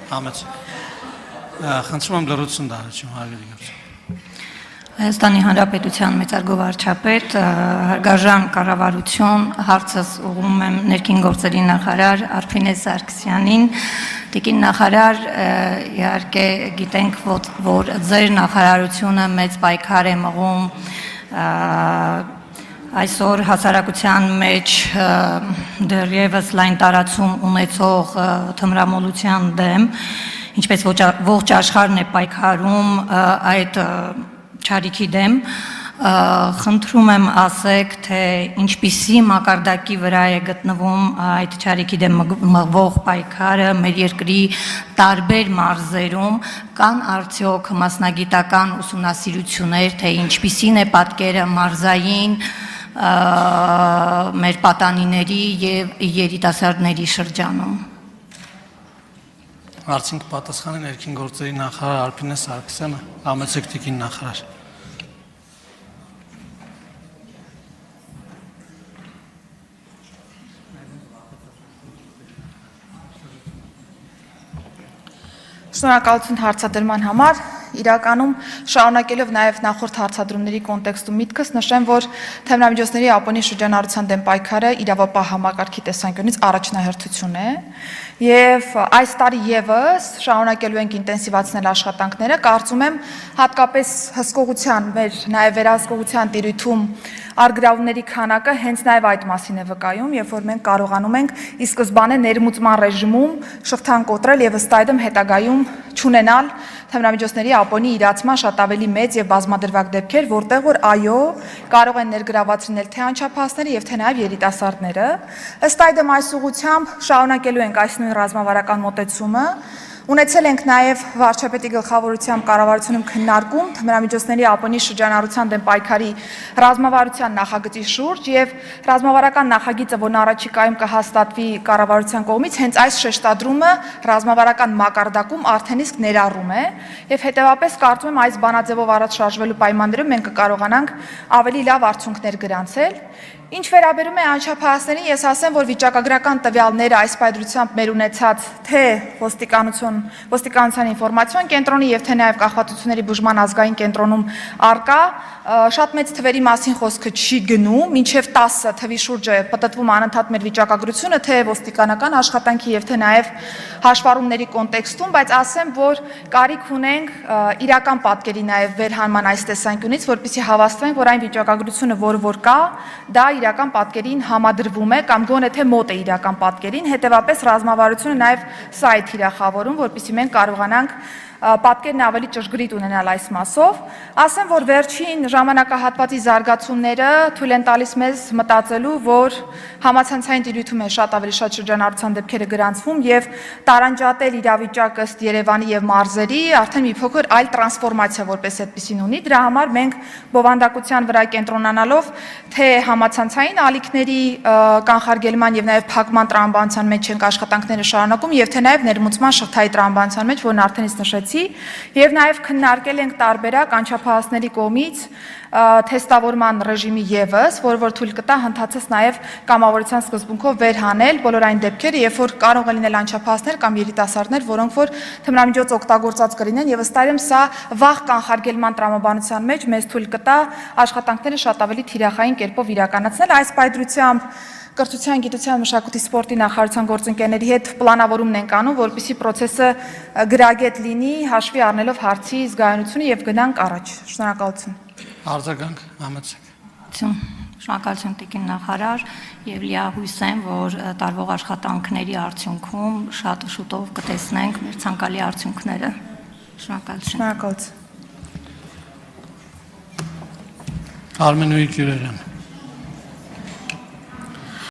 Համեց։ Խնդրում եմ լրություն դառնալու հարգելի գործ։ Հայաստանի Հանրապետության մեծարգո վարչապետ, հարգարժան կառավարություն, հարցս ուղղում եմ ներքին գործերի նախարար Արփինե Սարգսյանին։ Տիկին նախարար, իհարկե գիտենք, որ ձեր նախարարությունը մեծ պայքար է մղում այսօր հասարակության մեջ դեռևս լայն տարածում ունեցող թմրամոլության դեմ, ինչպես ողջ աշխարհն է պայքարում այդ չարիքի դեմ, խնդրում եմ ասեք, թե ինչպիսի մակարդակի վրա է գտնվում այդ չարիքի դեմ մղվող պայքարը մեր երկրի տարբեր մարզերում, կան արդյոք մասնագիտական ուսումնասիրություններ, թե ինչպիսին է պատկերը մարզային մեր պատանիների եւ երիտասարդների շրջանում։ Հարցին կպատասխանի ներքին գործերի նախարար Արփինե Սարգսյանը, համեցեք տիկին նախարար։ Շնորհակալություն հարցադրման համար, իրականում շարունակելով նաև նախորդ հարցադրումների կոնտեքստում միտքս նշեմ, որ թմրամիջոցների ապոնի շրջանառության դեմ պայքարը իրավապահ համակարգի տեսանկյունից առաջնահերթություն է եւ այս տարի եւս շարունակելու ենք ինտենսիվացնել աշխատանքները, կարծում եմ հատկապես հսկողության, մեր նաև վերահսկողության տիրույթում արգրավների քանակը հենց նաև այդ մասին է վկայում, երբ որ մենք կարողանում ենք ի սկզբանե ներմուծման ռեժիմում շղթան կոտրել եւ ըստ այդմ հետագայում չունենալ թմրամիջոցների ապոնի իրացման շատ ավելի մեծ եւ բազմադրվակ դեպքեր, որտեղ որ այո, կարող են ներգրավացնել թե անչափահասները եւ թե նաեւ երիտասարդները։ Ըստ այդմ այս ուղղությամբ շարունակելու ենք այս նույն ռազմավարական մոտեցումը։ Ունեցել ենք նաև վարչապետի գլխավորությամբ կառավարությունում քննարկում թմրամիջոցների ապոնի շրջանառության դեմ պայքարի ռազմավարության նախագծի շուրջ եւ ռազմավարական նախագիծը, որն առաջիկայում կհաստատվի կառավարության կողմից, հենց այս շեշտադրումը ռազմավարական մակարդակում արդեն իսկ ներառում է եւ հետեւաբար կարծում եմ այս բանաձևով առաջ շարժվելու պայմաններում մենք կկարողանանք ավելի լավ արդյունքներ գրանցել։ Ինչ վերաբերում է անչափահասներին, ես ասեմ, որ վիճակագրական տվյալները այս պայծրությամբ մեր ունեցած թե ոստիկանության ինֆորմացիոն կենտրոնի եւ թե նաեւ կախվածությունների բուժման ազգային կենտրոնում արկա, շատ մեծ թվերի մասին խոսքը չի գնում, մինչեւ 10 թվի շուրջ է պատտվում անընդհատ մեր վիճակագրությունը, թե ոստիկանական աշխատանքի եւ թե նաեւ հաշվառումների կոնտեքստում, բայց ասեմ, որ կարիք ունենք իրական պատկերի նաեւ վերհանման այս տեսանկյունից, որպեսզի հավաստվենք, որ այն վիճակագրությունը, որ կա, դա իրական պատկերին համադրվում է կամ գոնե թե մոտ է իրական պատկերին, հետևաբար ռազմավարությունը նաև սա է թիրախավորում, որպեսզի մենք կարողանանք պատկերն ավելի ճշգրիտ ունենալ այս մասով։ Ասեմ, որ վերջին ժամանակահատվածի զարգացումները թույլ են տալիս մեզ մտածելու, որ համացանցային տիրույթում է շատ ավելի շատ շրջանառության դեպքերը գրանցվում եւ տարանջատել իրավիճակը ըստ Երևանի եւ մարզերի արդեն մի փոքր այլ տրանսֆորմացիա որպես այդպեսին ունի։ Դրա համար մենք բովանդակության վրա կենտրոնանալով թե համացանցային ալիքների կանխարգելման եւ նաեւ փակման տրամաբանության մեջ ենք աշխատանքները շարունակում եւ թե նաեւ ներմուծման շղթայի տրամաբանության մեջ, որն արդեն իսկ նշեցի, եւ նաեւ քննարկել ենք տարբերակ անչափահասների կողմից թեստավորման ռեժիմի եւս, որ թույլ կտա հնդածես նաեւ կամավորության սկզբունքով վերհանել բոլոր այն դեպքերը, երբ որ կարող է լինել անչափահասներ կամ երիտասարդներ, որոնք որ թմրամիջոց օգտագործած կլինեն եւ ըստ այդմ սա վաղ կանխարգելման տրամաբանության մեջ մեզ թույլ կտա աշխատանքները շատ ավելի թիրախային կերպով իրականացնել։ Այս պայծրությամբ Կրթության, գիտության, մշակույթի, սպորտի նախարարության գործընկերների հետ պլանավորումն ենք անում, որպեսզի process-ը գրագետ լինի, հաշվի առնելով հարցի զգայունությունը եւ գնանք առաջ։ Շնորհակալություն։ Արձագանք, համեցեք։ Շնորհակալություն տիկին նախարար եւ լիահույս եմ, որ տարվող աշխատանքների արդյունքում շատ շուտով կտեսնենք մեր ցանկալի արդյունքները։ Շնորհակալություն։ Շնորհակալություն։ Արմենուհի Գյուրերյան։